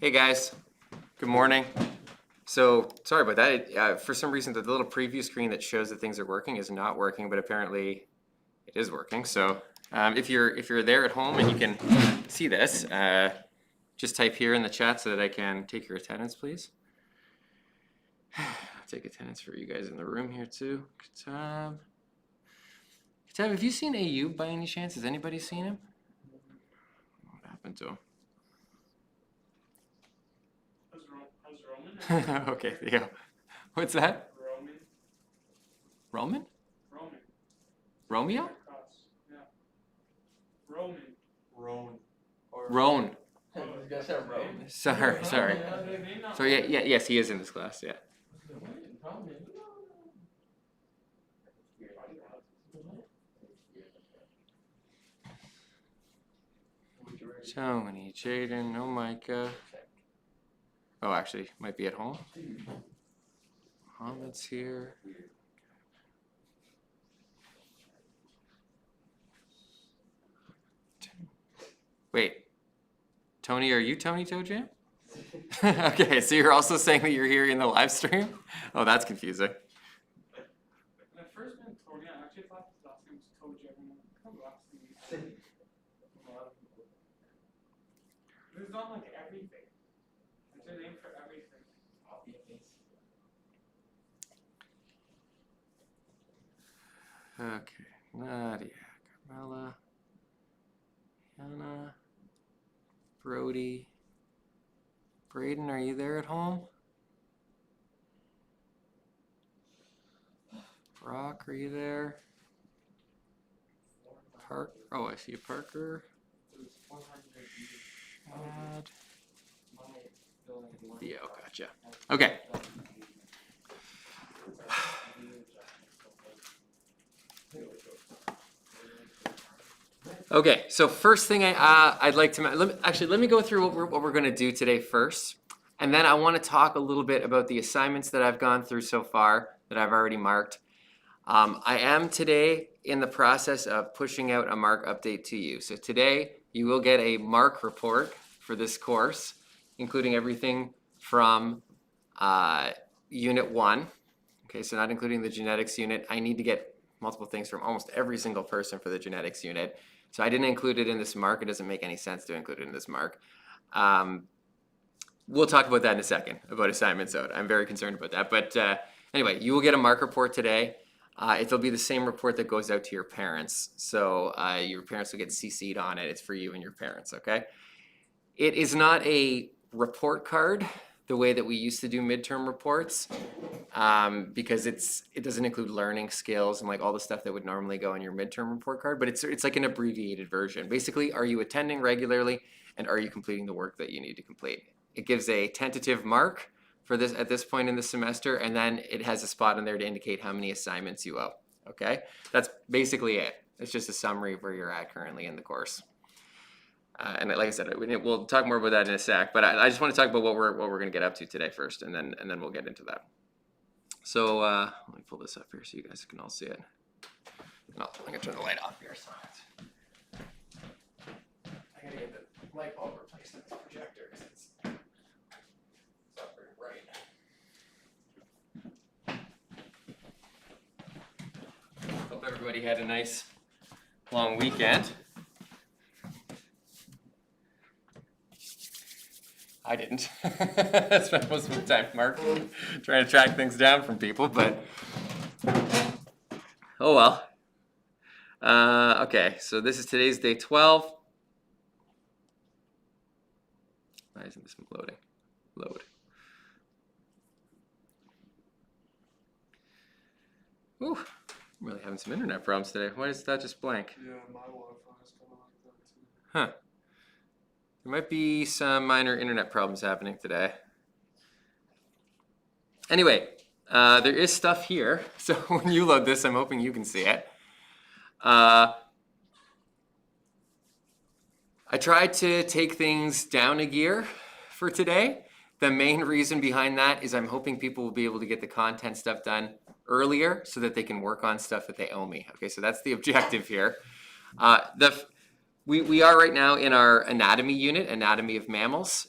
Hey guys, good morning. So sorry about that. For some reason, the little preview screen that shows that things are working is not working, but apparently it is working. So if you're there at home and you can see this, just type here in the chat so that I can take your attendance, please. I'll take attendance for you guys in the room here too. Kitab, have you seen AU by any chance? Has anybody seen him? What happened to him? Okay, yeah. What's that? Roman? Romeo? Yeah. Roman. Roan. You guys have Roman? Sorry. So yes, he is in this class, yeah. Tony, Jaden, no Micah. Oh, actually, might be at home. Mohammed's here. Wait, Tony, are you Tony Toe Jam? Okay, so you're also saying that you're here in the live stream? Oh, that's confusing. When I first met Tony, I actually thought his last name was Toe Jam. This is not like everything. It's a name for everything. Okay, Nadia, Carmela, Hannah, Brody, Braden, are you there at home? Brock, are you there? Park, oh, I see Parker. Shad. Yeah, gotcha. Okay. Okay, so first thing I'd like to let me go through what we're going to do today first, and then I want to talk a little bit about the assignments that I've gone through so far that I've already marked. I am today in the process of pushing out a mark update to you. So today you will get a mark report for this course, including everything from Unit 1. Okay, so not including the genetics unit. I need to get multiple things from almost every single person for the genetics unit. So I didn't include it in this mark. It doesn't make any sense to include it in this mark. We'll talk about that in a second, about assignments out. I'm very concerned about that. But anyway, you will get a mark report today. It'll be the same report that goes out to your parents. So your parents will get CC'd on it. It's for you and your parents, okay? It is not a report card the way that we used to do midterm reports because it doesn't include learning skills and like all the stuff that would normally go in your midterm report card, but it's like an abbreviated version. Basically, are you attending regularly and are you completing the work that you need to complete? It gives a tentative mark for this at this point in the semester, and then it has a spot in there to indicate how many assignments you owe, okay? That's basically it. It's just a summary of where you're at currently in the course. And like I said, we'll talk more about that in a sec. But I just want to talk about what we're going to get up to today first, and then we'll get into that. So let me pull this up here so you guys can all see it. I'm going to turn the light off here. So I got to get the light bulb replaced in this projector because it's not very bright. Hope everybody had a nice long weekend. I didn't. I spent most of the time marking, trying to track things down from people, but oh well. Okay, so this is today's day 12. Why isn't this loading? Load. Ooh, I'm really having some internet problems today. Why is that just blank? Yeah, my Wi-Fi is kind of like that too. Huh. There might be some minor internet problems happening today. Anyway, there is stuff here. So when you load this, I'm hoping you can see it. I tried to take things down a gear for today. The main reason behind that is I'm hoping people will be able to get the content stuff done earlier so that they can work on stuff that they owe me. Okay, so that's the objective here. We are right now in our anatomy unit, anatomy of mammals.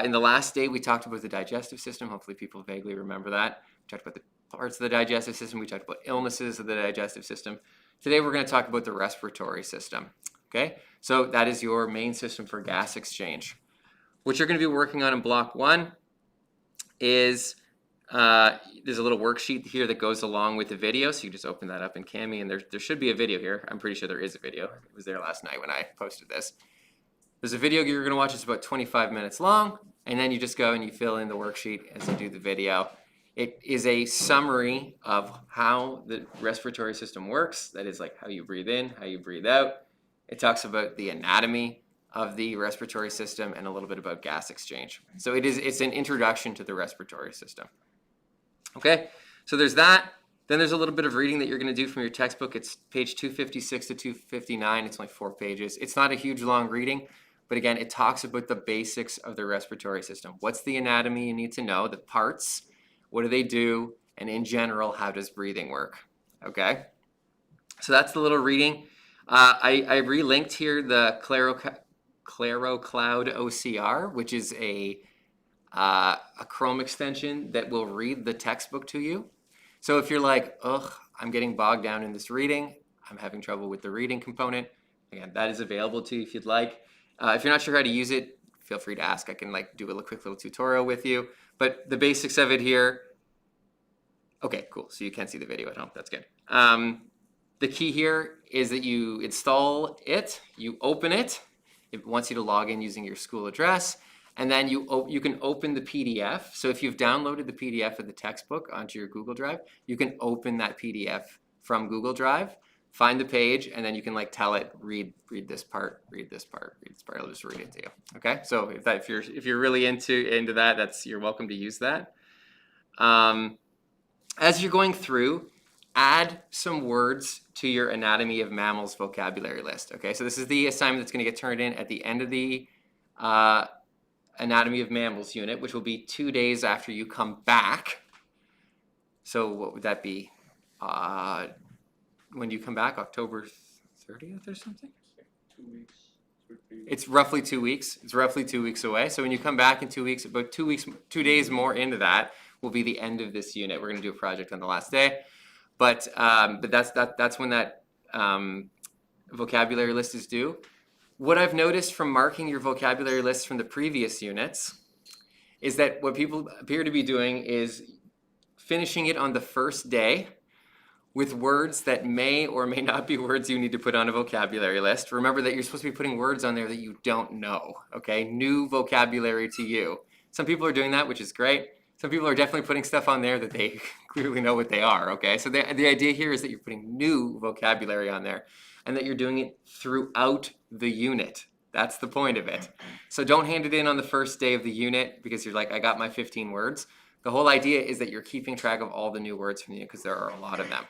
in the last day, we talked about the digestive system. Hopefully people vaguely remember that. We talked about the parts of the digestive system. We talked about illnesses of the digestive system. Today, we're going to talk about the respiratory system. Okay, so that is your main system for gas exchange. What you're going to be working on in block 1 is there's a little worksheet here that goes along with the video. So you just open that up in Cami, and there should be a video here. I'm pretty sure there is a video. It was there last night when I posted this. There's a video you're going to watch. It's about 25 minutes long, and then you just go and you fill in the worksheet as you do the video. It is a summary of how the respiratory system works. That is like how you breathe in, how you breathe out. It talks about the anatomy of the respiratory system and a little bit about gas exchange. So it's an introduction to the respiratory system. Okay, so there's that. Then there's a little bit of reading that you're going to do from your textbook. It's page 256 to 259. It's only 4 pages. It's not a huge long reading, but again, it talks about the basics of the respiratory system. What's the anatomy you need to know, the parts, what do they do, and in general, how does breathing work? Okay, so that's the little reading. I relinked here the ClaroCloud OCR, which is a Chrome extension that will read the textbook to you. So if you're like, ugh, I'm getting bogged down in this reading, I'm having trouble with the reading component, again, that is available to you if you'd like. If you're not sure how to use it, feel free to ask. I can do a quick little tutorial with you. But the basics of it here, okay, cool. So you can see the video at home. That's good. The key here is that you install it, you open it. It wants you to log in using your school address, and then you can open the PDF. So if you've downloaded the PDF of the textbook onto your Google Drive, you can open that PDF from Google Drive, find the page, and then you can tell it, read this part, read this part, read this part. I'll just read it to you. Okay, so if you're really into that, you're welcome to use that. As you're going through, add some words to your Anatomy of Mammals vocabulary list. Okay, so this is the assignment that's going to get turned in at the end of the Anatomy of Mammals unit, which will be 2 days after you come back. So what would that be? When do you come back? October 30th or something? 2 weeks. It's roughly 2 weeks. It's roughly 2 weeks away. So when you come back in 2 weeks, about 2 weeks, 2 days more into that will be the end of this unit. We're going to do a project on the last day. But that's when that vocabulary list is due. What I've noticed from marking your vocabulary list from the previous units is that what people appear to be doing is finishing it on the first day with words that may or may not be words you need to put on a vocabulary list. Remember that you're supposed to be putting words on there that you don't know, okay? New vocabulary to you. Some people are doing that, which is great. Some people are definitely putting stuff on there that they clearly know what they are, okay? So the idea here is that you're putting new vocabulary on there and that you're doing it throughout the unit. That's the point of it. So don't hand it in on the first day of the unit because you're like, I got my 15 words. The whole idea is that you're keeping track of all the new words from the unit because there are a lot of them.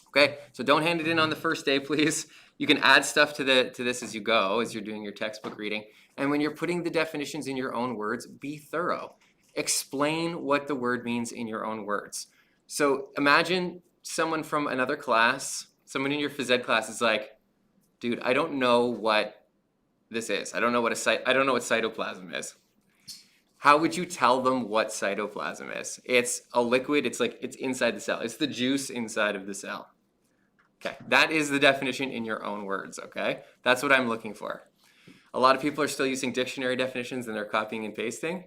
Okay, so don't hand it in on the first day, please. You can add stuff to this as you go, as you're doing your textbook reading. And when you're putting the definitions in your own words, be thorough. Explain what the word means in your own words. So imagine someone from another class, someone in your phys ed class is like, dude, I don't know what this is. I don't know what cytoplasm is. How would you tell them what cytoplasm is? It's a liquid, it's inside the cell. It's the juice inside of the cell. Okay, that is the definition in your own words, okay? That's what I'm looking for. A lot of people are still using dictionary definitions and they're copying and pasting.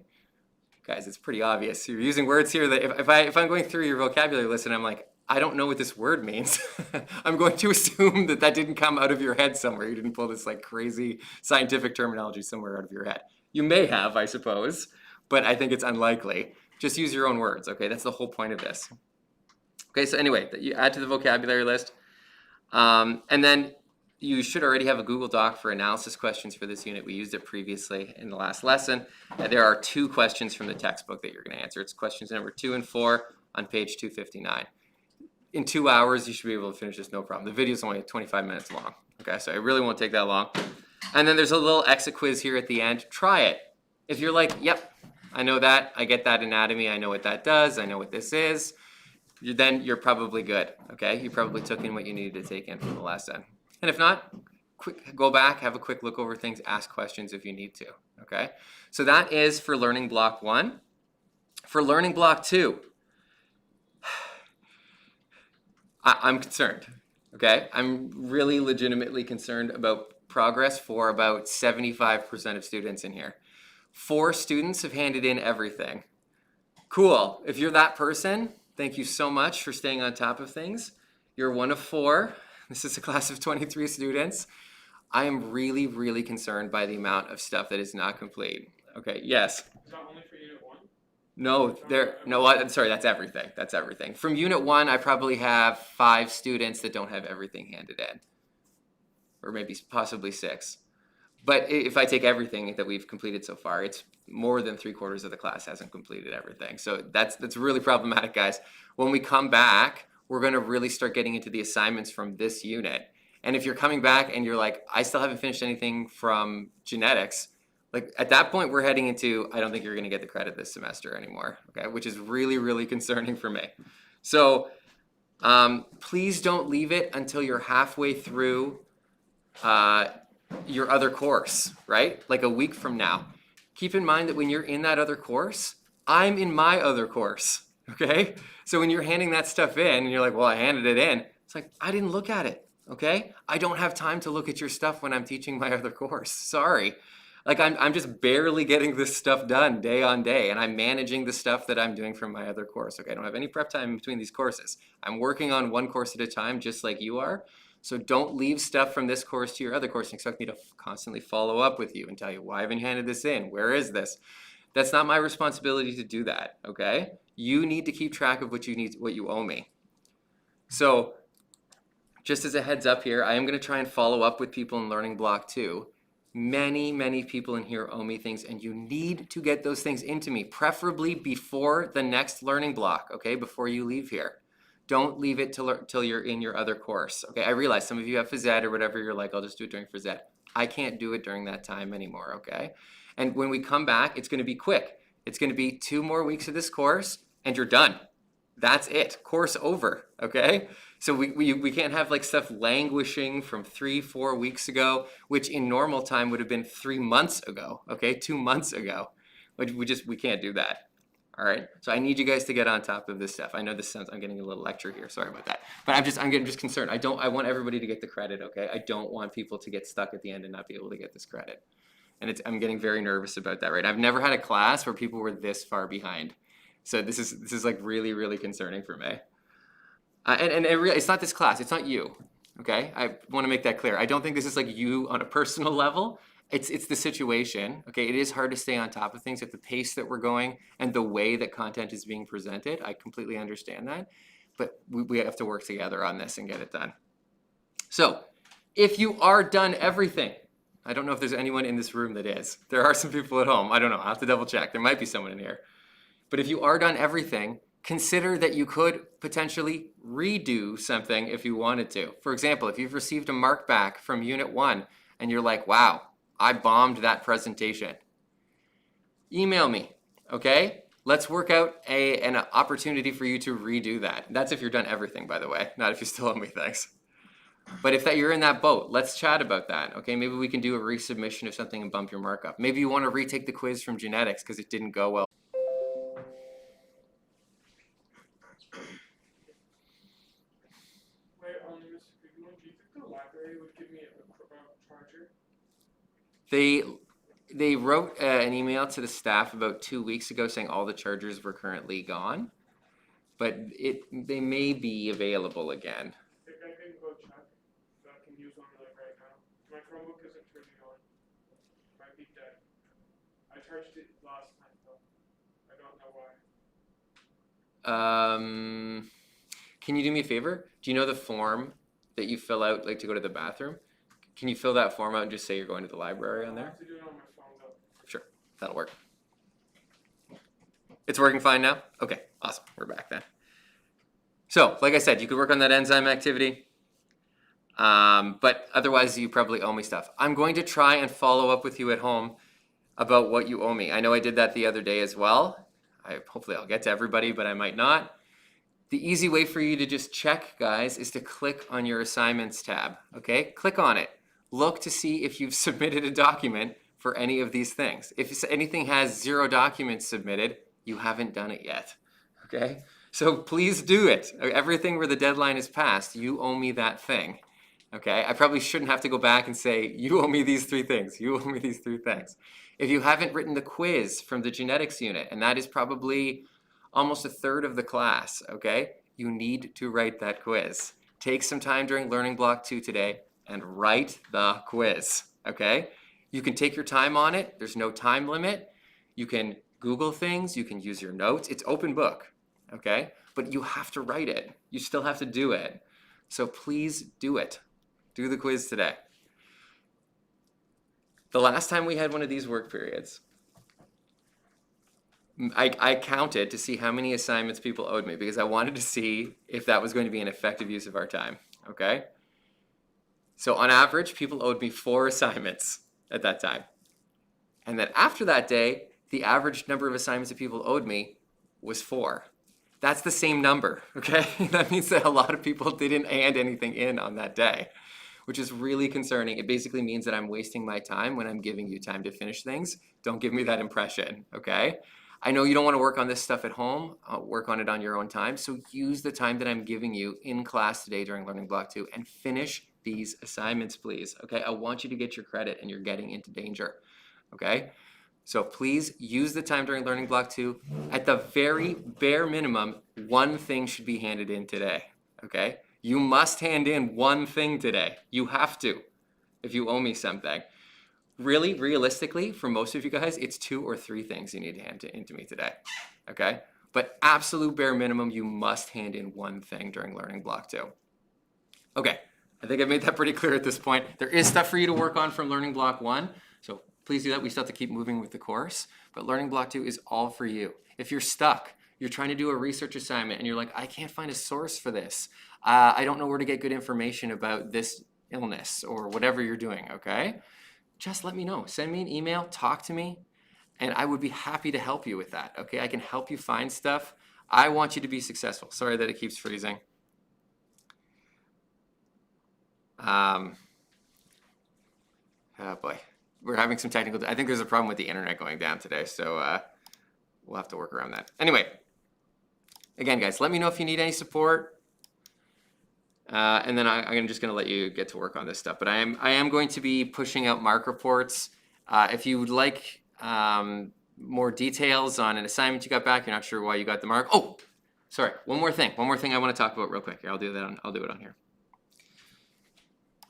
Guys, it's pretty obvious. You're using words here that if I'm going through your vocabulary list and I'm like, I don't know what this word means, I'm going to assume that didn't come out of your head somewhere. You didn't pull this crazy scientific terminology somewhere out of your head. You may have, I suppose, but I think it's unlikely. Just use your own words, okay? That's the whole point of this. Okay, so anyway, you add to the vocabulary list. And then you should already have a Google Doc for analysis questions for this unit. We used it previously in the last lesson. There are 2 questions from the textbook that you're going to answer. It's questions number 2 and 4 on page 259. In 2 hours, you should be able to finish this, no problem. The video is only 25 minutes long. Okay, so it really won't take that long. And then there's a little exit quiz here at the end. Try it. If you're like, yep, I know that, I get that anatomy, I know what that does, I know what this is, then you're probably good, okay? You probably took in what you needed to take in from the lesson. And if not, go back, have a quick look over things, ask questions if you need to. okay? So that is for learning block 1. For learning block 2, I'm concerned, okay? I'm really legitimately concerned about progress for about 75% of students in here. 4 students have handed in everything. Cool. If you're that person, thank you so much for staying on top of things. You're one of 4. This is a class of 23 students. I am really, really concerned by the amount of stuff that is not complete. Okay, yes. Is that only for Unit 1? No, I'm sorry, that's everything. That's everything. From Unit 1, I probably have 5 students that don't have everything handed in. Or maybe possibly 6. But if I take everything that we've completed so far, it's more than 3/4 of the class hasn't completed everything. So that's really problematic, guys. When we come back, we're gonna really start getting into the assignments from this unit. And if you're coming back and you're like, I still haven't finished anything from genetics, like at that point we're heading into, I don't think you're gonna get the credit this semester anymore, okay? Which is really, really concerning for me. So please don't leave it until you're halfway through your other course, right? Like a week from now. Keep in mind that when you're in that other course, I'm in my other course, okay? So when you're handing that stuff in and you're like, well, I handed it in, it's like, I didn't look at it, okay? I don't have time to look at your stuff when I'm teaching my other course, sorry. Like I'm just barely getting this stuff done day on day, and I'm managing the stuff that I'm doing from my other course, okay? I don't have any prep time in between these courses. I'm working on one course at a time, just like you are. So don't leave stuff from this course to your other course and expect me to constantly follow up with you and tell you, why haven't you handed this in? Where is this? That's not my responsibility to do that, okay? You need to keep track of what you owe me. So just as a heads up here, I am gonna try and follow up with people in learning block 2. Many, many people in here owe me things, and you need to get those things into me, preferably before the next learning block, okay? Before you leave here. Don't leave it till you're in your other course. Okay, I realize some of you have phys ed or whatever, you're like, I'll just do it during phys ed. I can't do it during that time anymore, okay? And when we come back, it's gonna be quick. It's gonna be 2 more weeks of this course and you're done. That's it, course over, okay? So we can't have like stuff languishing from 3-4 weeks ago, which in normal time would have been 3 months ago, okay? 2 months ago. We can't do that. All right, so I need you guys to get on top of this stuff. I know this sounds, I'm getting a little lecture here, sorry about that. But I'm getting just concerned. I want everybody to get the credit, okay? I don't want people to get stuck at the end and not be able to get this credit. And I'm getting very nervous about that, right? I've never had a class where people were this far behind. So this is like really, really concerning for me. It's not this class, it's not you, okay? I wanna make that clear. I don't think this is like you on a personal level. It's the situation, okay? It is hard to stay on top of things at the pace that we're going and the way that content is being presented. I completely understand that, but we have to work together on this and get it done. So, if you are done everything, I don't know if there's anyone in this room that is. There are some people at home, I don't know, I'll have to double check. There might be someone in here. But if you are done everything, consider that you could potentially redo something if you wanted to. For example, if you've received a mark back from Unit 1 and you're like, wow, I bombed that presentation. Email me, okay? Let's work out an opportunity for you to redo that. That's if you're done everything, by the way, not if you still owe me things. But if you're in that boat, let's chat about that, okay? Maybe we can do a resubmission of something and bump your mark up. Maybe you want to retake the quiz from genetics because it didn't go well. Wait, Mr. Goodman, do you think the library would give me a charger? They wrote an email to the staff about 2 weeks ago saying all the chargers were currently gone, but they may be available again. I think I can go check if I can use one like right now. My Chromebook isn't turning on. It might be dead. I charged it last time though. I don't know why. Can you do me a favor? Do you know the form that you fill out like to go to the bathroom? Can you fill that form out and just say you're going to the library on I there? have to do it on my phone though. Sure, that'll work. It's working fine now? Okay, awesome, we're back then. So, like I said, you could work on that enzyme activity, but otherwise you probably owe me stuff. I'm going to try and follow up with you at home about what you owe me. I know I did that the other day as well. Hopefully I'll get to everybody, but I might not. The easy way for you to just check, guys, is to click on your assignments tab, okay? Click on it. Look to see if you've submitted a document for any of these things. If anything has 0 documents submitted, you haven't done it yet, okay? So please do it. Everything where the deadline is passed, you owe me that thing, okay? I probably shouldn't have to go back and say, you owe me these 3 things, you owe me these 3 things. If you haven't written the quiz from the genetics unit, and that is probably almost a third of the class, okay? You need to write that quiz. Take some time during Learning Block 2 today and write the quiz, okay? You can take your time on it. There's no time limit. You can Google things. You can use your notes. It's open book, okay? But you have to write it. You still have to do it. So please do it. Do the quiz today. The last time we had one of these work periods, I counted to see how many assignments people owed me because I wanted to see if that was going to be an effective use of our time, okay? So on average, people owed me 4 assignments at that time. And then after that day, the average number of assignments that people owed me was 4. That's the same number, okay? That means that a lot of people didn't hand anything in on that day, which is really concerning. It basically means that I'm wasting my time when I'm giving you time to finish things. Don't give me that impression, okay? I know you don't want to work on this stuff at home. Work on it on your own time. So use the time that I'm giving you in class today during Learning Block 2 and finish these assignments, please. Okay, I want you to get your credit and you're getting into danger. Okay, so please use the time during Learning Block 2. At the very bare minimum, 1 thing should be handed in today. Okay, you must hand in 1 thing today. You have to if you owe me something. Really, realistically, for most of you guys, it's 2 or 3 things you need to hand into me today, okay? But absolute bare minimum, you must hand in 1 thing during Learning Block 2. Okay, I think I've made that pretty clear at this point. There is stuff for you to work on from Learning Block 1, so please do that. We still have to keep moving with the course, but Learning Block 2 is all for you. If you're stuck, you're trying to do a research assignment, and you're like, I can't find a source for this. I don't know where to get good information about this illness or whatever you're doing, okay? Just let me know. Send me an email, talk to me, and I would be happy to help you with that, okay? I can help you find stuff. I want you to be successful. Sorry that it keeps freezing. Oh boy, we're having some technical, I think there's a problem with the internet going down today, so we'll have to work around that. Anyway, again, guys, let me know if you need any support. And then I'm just going to let you get to work on this stuff. But I am going to be pushing out mark reports. If you would like more details on an assignment you got back, you're not sure why you got the mark. Oh, sorry. One more thing I want to talk about real quick. Here, I'll do it on here.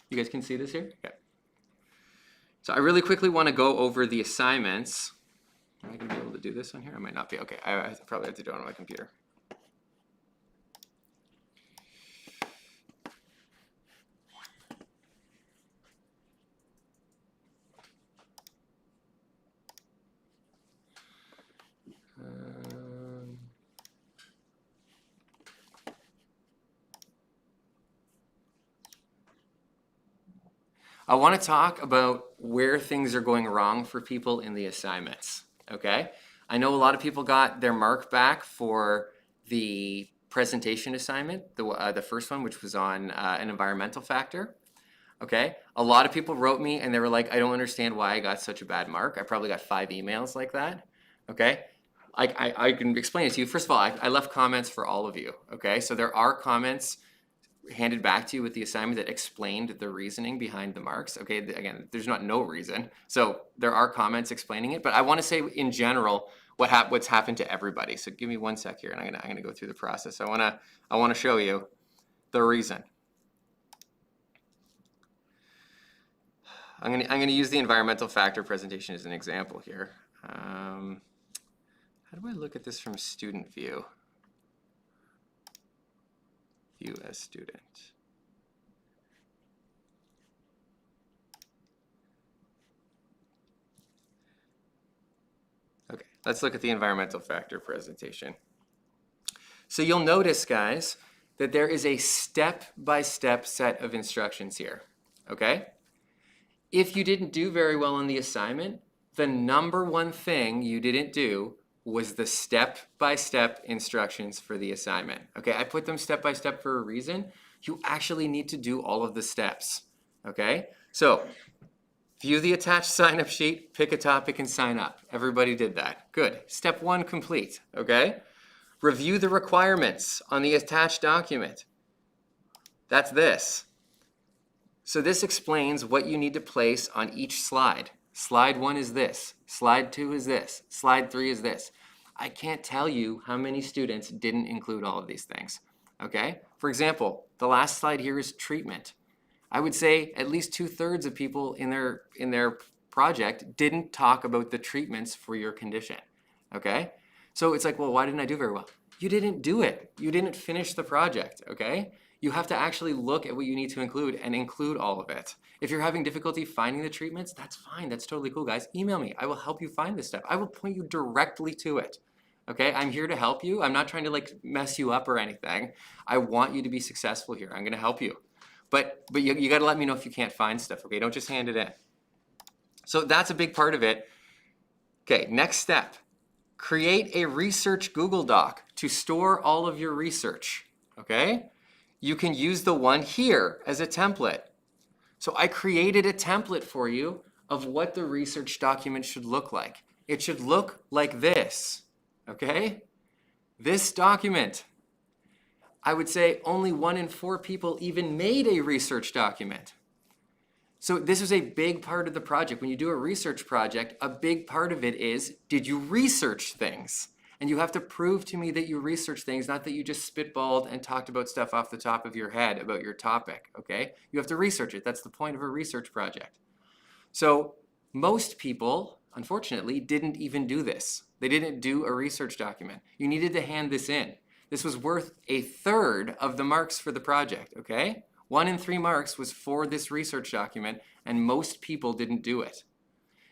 You guys can see this here? Okay. So I really quickly want to go over the assignments. Am I going to be able to do this on here? I might not be. Okay, I probably have to do it on my computer. I want to talk about where things are going wrong for people in the assignments, okay? I know a lot of people got their mark back for the presentation assignment, the first one, which was on an environmental factor, okay? A lot of people wrote me and they were like, I don't understand why I got such a bad mark. I probably got 5 emails like that, okay? I can explain it to you. First of all, I left comments for all of you, okay? So there are comments handed back to you with the assignment that explained the reasoning behind the marks. Okay, again, there's not no reason. So there are comments explaining it, but I want to say in general what's happened to everybody. So give me 1 sec here, and I'm gonna go through the process. I wanna show you the reason. I'm gonna use the environmental factor presentation as an example here. How do I look at this from student view? View as student. Okay, let's look at the environmental factor presentation. So you'll notice, guys, that there is a step-by-step set of instructions here, okay? If you didn't do very well on the assignment, the number 1 thing you didn't do was the step-by-step instructions for the assignment. Okay, I put them step-by-step for a reason. You actually need to do all of the steps, okay? So View the attached sign-up sheet, pick a topic, and sign up. Everybody did that. Good. Step 1 complete, okay? Review the requirements on the attached document. That's this. So this explains what you need to place on each slide. Slide 1 is this. Slide 2 is this. Slide 3 is this. I can't tell you how many students didn't include all of these things, okay? For example, the last slide here is treatment. I would say at least 2/3 of people in their project didn't talk about the treatments for your condition, okay? So it's like, well, why didn't I do very well? You didn't do it. You didn't finish the project, okay? You have to actually look at what you need to include and include all of it. If you're having difficulty finding the treatments, that's fine. That's totally cool, guys. Email me. I will help you find this stuff. I will point you directly to it. Okay, I'm here to help you. I'm not trying to like mess you up or anything. I want you to be successful here. I'm going to help you. But you got to let me know if you can't find stuff, okay? Don't just hand it in. So that's a big part of it. Okay, next step. Create a research Google Doc to store all of your research, okay? You can use the one here as a template. So I created a template for you of what the research document should look like. It should look like this, okay? This document. I would say only 1 in 4 people even made a research document. So this was a big part of the project. When you do a research project, a big part of it is, did you research things? And you have to prove to me that you researched things, not that you just spitballed and talked about stuff off the top of your head about your topic, okay? You have to research it. That's the point of a research project. So most people, unfortunately, didn't even do this. They didn't do a research document. You needed to hand this in. This was worth 1/3 of the marks for the project, okay? 1 in 3 marks was for this research document, and most people didn't do it.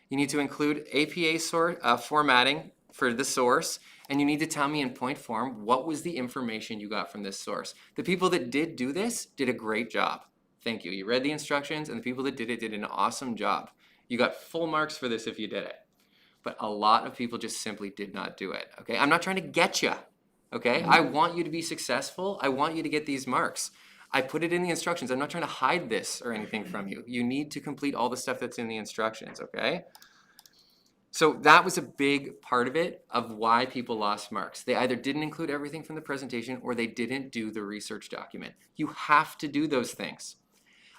You need to include APA formatting for the source, and you need to tell me in point form what was the information you got from this source. The people that did do this did a great job. Thank you. You read the instructions, and the people that did it did an awesome job. You got full marks for this if you did it. But a lot of people just simply did not do it, okay? I'm not trying to get you. Okay, I want you to be successful. I want you to get these marks. I put it in the instructions. I'm not trying to hide this or anything from you. You need to complete all the stuff that's in the instructions, okay? So that was a big part of it, of why people lost marks. They either didn't include everything from the presentation or they didn't do the research document. You have to do those things.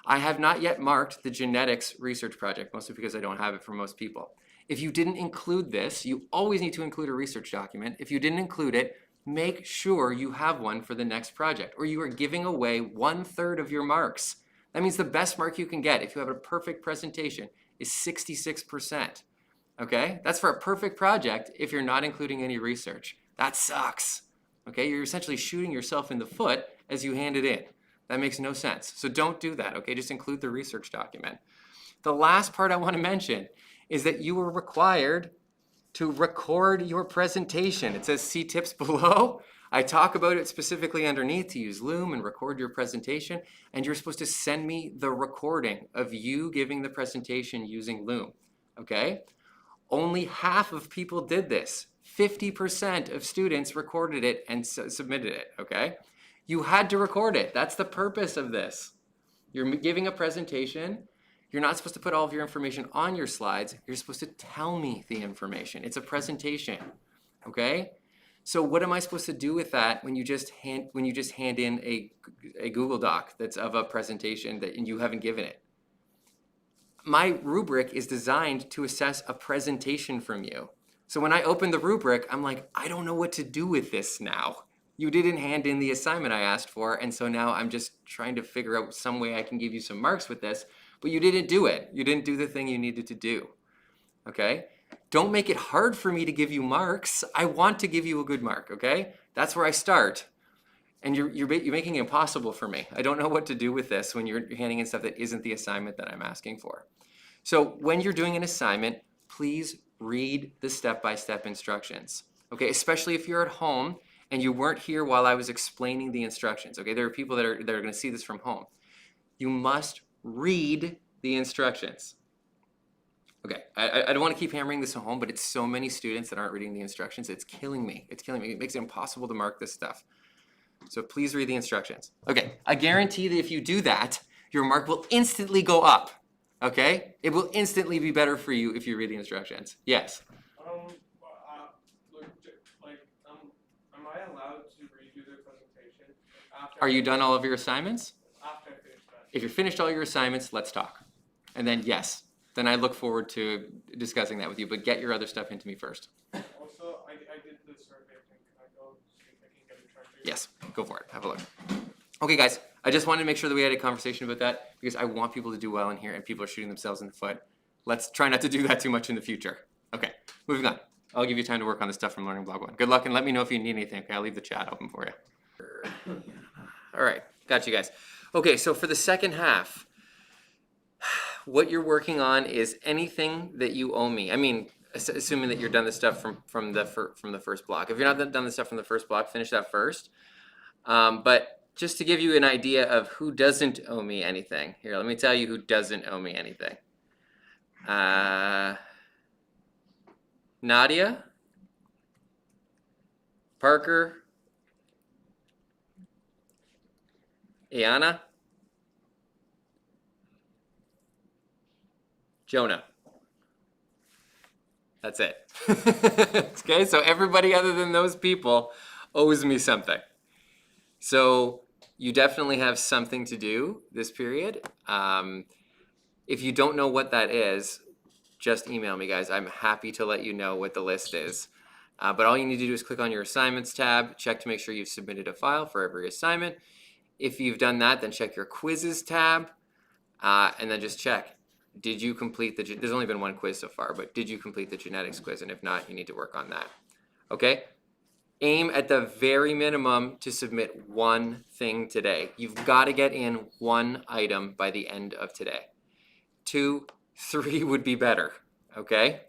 I have not yet marked the genetics research project, mostly because I don't have it for most people. If you didn't include this, you always need to include a research document. If you didn't include it, make sure you have one for the next project, or you are giving away 1/3 of your marks. That means the best mark you can get if you have a perfect presentation is 66%. Okay, that's for a perfect project if you're not including any research. That sucks. Okay, you're essentially shooting yourself in the foot as you hand it in. That makes no sense. So don't do that, okay? Just include the research document. The last part I want to mention is that you were required to record your presentation. It says see tips below. I talk about it specifically underneath to use Loom and record your presentation, and you're supposed to send me the recording of you giving the presentation using Loom, okay? Only half of people did this. 50% of students recorded it and submitted it, okay? You had to record it. That's the purpose of this. You're giving a presentation. You're not supposed to put all of your information on your slides. You're supposed to tell me the information. It's a presentation, okay? So what am I supposed to do with that when you just hand in a Google Doc that's of a presentation and you haven't given it? My rubric is designed to assess a presentation from you. So when I open the rubric, I'm like, I don't know what to do with this now. You didn't hand in the assignment I asked for, and so now I'm just trying to figure out some way I can give you some marks with this, but you didn't do it. You didn't do the thing you needed to do, okay? Don't make it hard for me to give you marks. I want to give you a good mark, okay? That's where I start. And you're making it impossible for me. I don't know what to do with this when you're handing in stuff that isn't the assignment that I'm asking for. So when you're doing an assignment, please read the step-by-step instructions, okay? Especially if you're at home and you weren't here while I was explaining the instructions, okay? There are people that are gonna see this from home. You must read the instructions. Okay, I don't want to keep hammering this home, but it's so many students that aren't reading the instructions. It's killing me. It's killing me. It makes it impossible to mark this stuff. So please read the instructions. Okay, I guarantee that if you do that, your mark will instantly go up. Okay? It will instantly be better for you if you read the instructions. Yes. Am I allowed to redo the presentation after? Are you done all of your assignments? After I finish that. If you're finished all your assignments, let's talk. And then yes, then I look forward to discussing that with you, but get your other stuff into me first. Also, I did the survey thing. Can I go see if I can get a charger? Yes, go for it. Have a look. Okay, guys, I just wanted to make sure that we had a conversation about that because I want people to do well in here and people are shooting themselves in the foot. Let's try not to do that too much in the future. Okay, moving on. I'll give you time to work on the stuff from Learning Blog 1. Good luck and let me know if you need anything. Okay, I'll leave the chat open for you. All right, got you guys. Okay, so for the second half, what you're working on is anything that you owe me. I mean, assuming that you're done the stuff from the first block. If you're not done the stuff from the first block, finish that first. But just to give you an idea of who doesn't owe me anything. Here, let me tell you who doesn't owe me anything. Nadia, Parker, Iana, Jonah. That's it. Okay, so everybody other than those people owes me something. So you definitely have something to do this period. If you don't know what that is, just email me, guys. I'm happy to let you know what the list is. But all you need to do is click on your assignments tab, check to make sure you've submitted a file for every assignment. If you've done that, then check your quizzes tab, and then just check. Did you complete there's only been one quiz so far, but did you complete the genetics quiz? And if not, you need to work on that. Okay? Aim at the very minimum to submit one thing today. You've got to get in one item by the end of today. 2, 3 would be better, okay?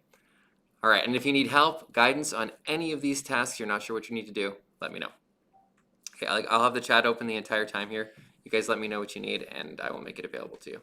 All right, and if you need help, guidance on any of these tasks, you're not sure what you need to do, let me know. Okay, I'll have the chat open the entire time here. You guys let me know what you need, and I will make it available to you.